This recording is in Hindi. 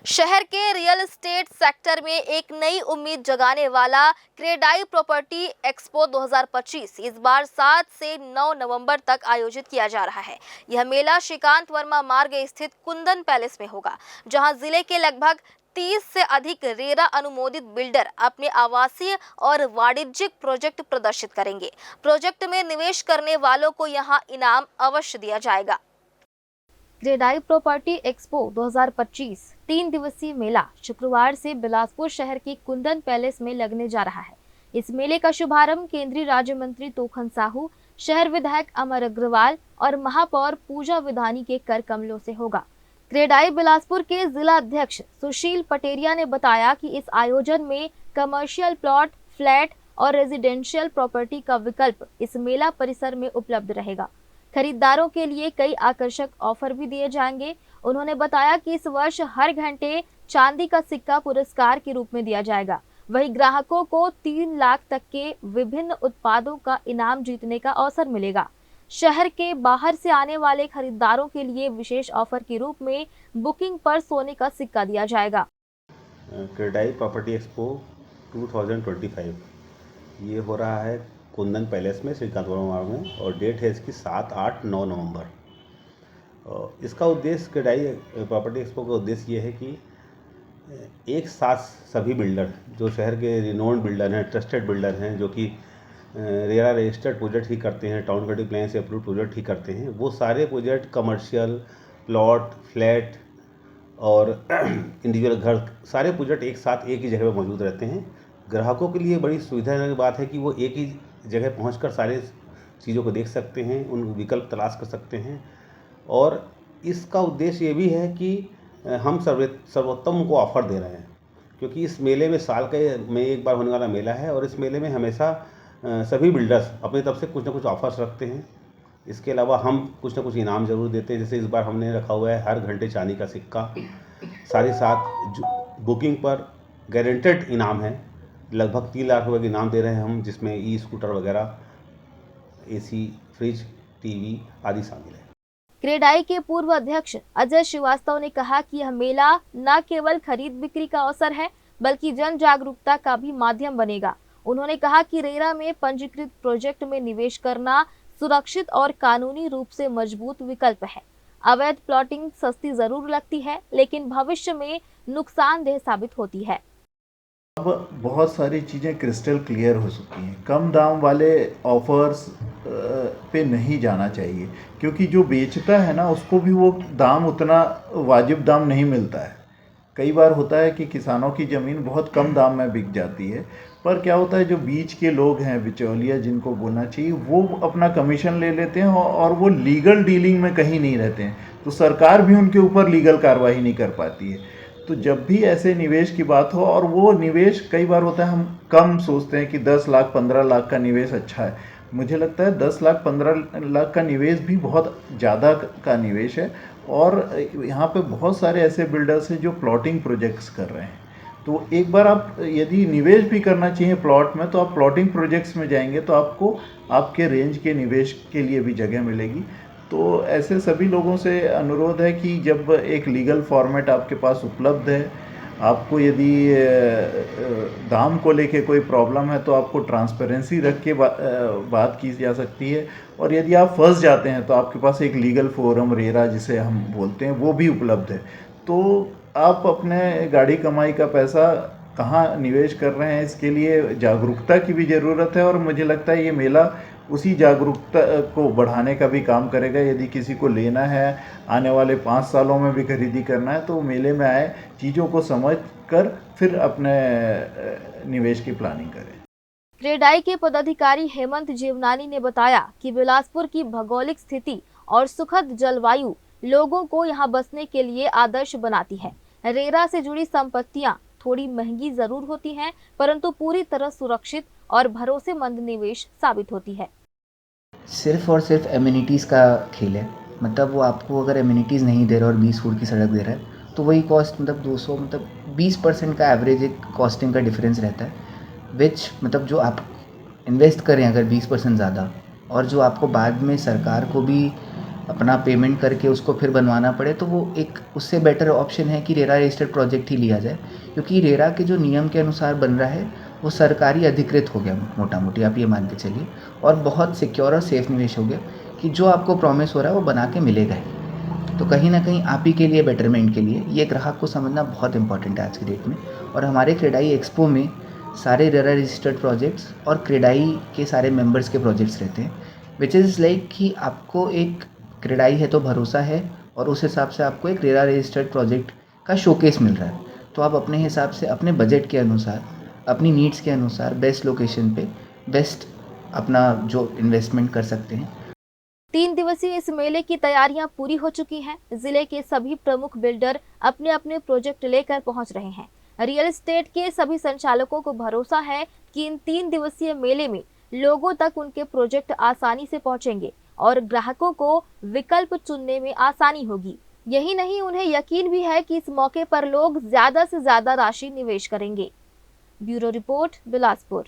शहर के रियल एस्टेट सेक्टर में एक नई उम्मीद जगाने वाला क्रेडाई प्रॉपर्टी एक्सपो 2025 इस बार 7 से 9 नवंबर तक आयोजित किया जा रहा है। यह मेला श्रीकांत वर्मा मार्ग स्थित कुंदन पैलेस में होगा, जहां जिले के लगभग 30 से अधिक रेरा अनुमोदित बिल्डर अपने आवासीय और वाणिज्यिक प्रोजेक्ट प्रदर्शित करेंगे। प्रोजेक्ट में निवेश करने वालों को यहां इनाम अवश्य दिया जाएगा। क्रेडाई प्रॉपर्टी एक्सपो 2025 3 दिवसीय मेला शुक्रवार से बिलासपुर शहर के कुंदन पैलेस में लगने जा रहा है। इस मेले का शुभारंभ केंद्रीय राज्य मंत्री तोखन साहू, शहर विधायक अमर अग्रवाल और महापौर पूजा विधानी के कर कमलों से होगा। क्रेडाई बिलासपुर के जिला अध्यक्ष सुशील पटेरिया ने बताया कि इस आयोजन में कमर्शियल प्लॉट, फ्लैट और रेजिडेंशियल प्रॉपर्टी का विकल्प इस मेला परिसर में उपलब्ध रहेगा। खरीदारों के लिए कई आकर्षक ऑफर भी दिए जाएंगे। उन्होंने बताया कि इस वर्ष हर घंटे चांदी का सिक्का पुरस्कार के रूप में दिया जाएगा। वहीं ग्राहकों को 3 लाख तक के विभिन्न उत्पादों का इनाम जीतने का अवसर मिलेगा। शहर के बाहर से आने वाले खरीदारों के लिए विशेष ऑफर के रूप में बुकिंग पर सोने का सिक्का दिया जाएगा। क्रेडाई प्रॉपर्टी एक्सपो 2025 ये हो रहा है कुंदन पैलेस में श्रीकांत वर्मा में, और डेट है इसकी 7, 8, 9 नवंबर। इसका उद्देश्य, क्रेडाई प्रॉपर्टी एक्सपो का उद्देश्य ये है कि एक साथ सभी बिल्डर जो शहर के रिनोन्ड बिल्डर हैं, ट्रस्टेड बिल्डर हैं, जो कि रेरा रजिस्टर्ड प्रोजेक्ट ही करते हैं, टाउन प्लानिंग प्लान से अप्रूव प्रोजेक्ट ही करते हैं, वो सारे प्रोजेक्ट कमर्शियल, प्लॉट, फ्लैट और इंडिविजुअल घर, सारे प्रोजेक्ट एक साथ एक ही जगह पर मौजूद रहते हैं। ग्राहकों के लिए बड़ी सुविधाजनक की बात है कि वो एक ही जगह पहुंचकर सारे चीज़ों को देख सकते हैं, उन विकल्प तलाश कर सकते हैं। और इसका उद्देश्य ये भी है कि हम सर्वोत्तम को ऑफ़र दे रहे हैं, क्योंकि इस मेले में साल में एक बार होने वाला मेला है, और इस मेले में हमेशा सभी बिल्डर्स अपनी तरफ से कुछ ना कुछ ऑफर्स रखते हैं। इसके अलावा हम कुछ ना कुछ इनाम ज़रूर देते हैं। जैसे इस बार हमने रखा हुआ है हर घंटे चांदी का सिक्का, साथ ही साथ बुकिंग पर गारंटेड इनाम है। लगभग 3 लाख रुपए के इनाम दे रहे हैं हम, जिसमें ई स्कूटर वगैरह, एसी, फ्रिज, टीवी आदि शामिल है। क्रेडाई के पूर्व अध्यक्ष अजय श्रीवास्तव ने कहा कि यह मेला न केवल खरीद बिक्री का अवसर है, बल्कि जन जागरूकता का भी माध्यम बनेगा। उन्होंने कहा कि रेरा में पंजीकृत प्रोजेक्ट में निवेश करना सुरक्षित और कानूनी रूप से मजबूत विकल्प है। अवैध प्लॉटिंग सस्ती जरूर लगती है, लेकिन भविष्य में नुकसानदेह साबित होती है। अब बहुत सारी चीज़ें क्रिस्टल क्लियर हो चुकी हैं। कम दाम वाले ऑफर्स पे नहीं जाना चाहिए, क्योंकि जो बेचता है ना, उसको भी वो दाम उतना वाजिब दाम नहीं मिलता है। कई बार होता है कि किसानों की ज़मीन बहुत कम दाम में बिक जाती है, पर क्या होता है, जो बीच के लोग हैं, बिचौलिया जिनको बोलना चाहिए, वो अपना कमीशन ले लेते हैं और वो लीगल डीलिंग में कहीं नहीं रहते हैं, तो सरकार भी उनके ऊपर लीगल कार्रवाई नहीं कर पाती है। तो जब भी ऐसे निवेश की बात हो, और वो निवेश कई बार होता है, हम कम सोचते हैं कि 10 लाख 15 लाख का निवेश अच्छा है। मुझे लगता है 10 लाख 15 लाख का निवेश भी बहुत ज़्यादा का निवेश है। और यहाँ पे बहुत सारे ऐसे बिल्डर्स हैं जो प्लॉटिंग प्रोजेक्ट्स कर रहे हैं। तो एक बार आप यदि निवेश भी करना चाहिए प्लॉट में, तो आप प्लॉटिंग प्रोजेक्ट्स में जाएंगे तो आपको आपके रेंज के निवेश के लिए भी जगह मिलेगी। तो ऐसे सभी लोगों से अनुरोध है कि जब एक लीगल फॉर्मेट आपके पास उपलब्ध है, आपको यदि दाम को लेके कोई प्रॉब्लम है, तो आपको ट्रांसपेरेंसी रख के बात की जा सकती है। और यदि आप फंस जाते हैं तो आपके पास एक लीगल फोरम, रेरा जिसे हम बोलते हैं, वो भी उपलब्ध है। तो आप अपने गाड़ी कमाई का पैसा कहाँ निवेश कर रहे हैं, इसके लिए जागरूकता की भी ज़रूरत है। और मुझे लगता है ये मेला उसी जागरूकता को बढ़ाने का भी काम करेगा। यदि किसी को लेना है, आने वाले 5 सालों में भी खरीदी करना है, तो मेले में आए, चीज़ों को समझ कर फिर अपने निवेश की प्लानिंग करें। क्रेडाई के पदाधिकारी हेमंत जीवनानी ने बताया कि बिलासपुर की भौगोलिक स्थिति और सुखद जलवायु लोगों को यहां बसने के लिए आदर्श बनाती है। रेरा से जुड़ी संपत्तियां थोड़ी महंगी जरूर होती हैं, परंतु पूरी तरह सुरक्षित और भरोसेमंद निवेश साबित होती है। सिर्फ और सिर्फ एमिनिटीज़ का खेल है। मतलब वो आपको अगर एमिनिटीज़ नहीं दे रहा और 20 फुट की सड़क दे रहा है, तो वही कॉस्ट मतलब 200 मतलब 20% का एवरेज एक कॉस्टिंग का डिफरेंस रहता है, विच मतलब जो आप इन्वेस्ट करें अगर 20% ज़्यादा, और जो आपको बाद में सरकार को भी अपना पेमेंट करके उसको फिर बनवाना पड़े, तो वो एक उससे बेटर ऑप्शन है कि रेरा रजिस्टर्ड प्रोजेक्ट ही लिया जाए, क्योंकि रेरा के जो नियम के अनुसार बन रहा है वो सरकारी अधिकृत हो गया, मोटा मोटी आप ये मान के चलिए, और बहुत सिक्योर और सेफ निवेश हो गया कि जो आपको प्रॉमिस हो रहा है वो बना के मिलेगा ही। तो कहीं ना कहीं आप ही के लिए, बेटरमेंट के लिए, ये ग्राहक को समझना बहुत इंपॉर्टेंट है आज की डेट में। और हमारे क्रेडाई एक्सपो में सारे रेरा रजिस्टर्ड प्रोजेक्ट्स और क्रेडाई के सारे मेंबर्स के प्रोजेक्ट्स रहते हैं, विच इज़ लाइक कि आपको एक क्रेडाई है तो भरोसा है, और उस हिसाब से आपको एक रेरा रजिस्टर्ड प्रोजेक्ट का शोकेस मिल रहा है। तो आप अपने हिसाब से, अपने बजट के अनुसार, अपनी नीड्स के अनुसार बेस्ट लोकेशन पे बेस्ट अपना जो इन्वेस्टमेंट कर सकते हैं। 3 दिवसीय इस मेले की तैयारियां पूरी हो चुकी हैं। जिले के सभी प्रमुख बिल्डर अपने अपने प्रोजेक्ट लेकर पहुंच रहे हैं। रियल एस्टेट के सभी संचालकों को भरोसा है कि इन 3 दिवसीय मेले में लोगों तक उनके प्रोजेक्ट आसानी से पहुंचेंगे और ग्राहकों को विकल्प चुनने में आसानी होगी। यही नहीं, उन्हें यकीन भी है कि इस मौके पर लोग ज्यादा से ज्यादा राशि निवेश करेंगे। Bureau report, Bilaspur.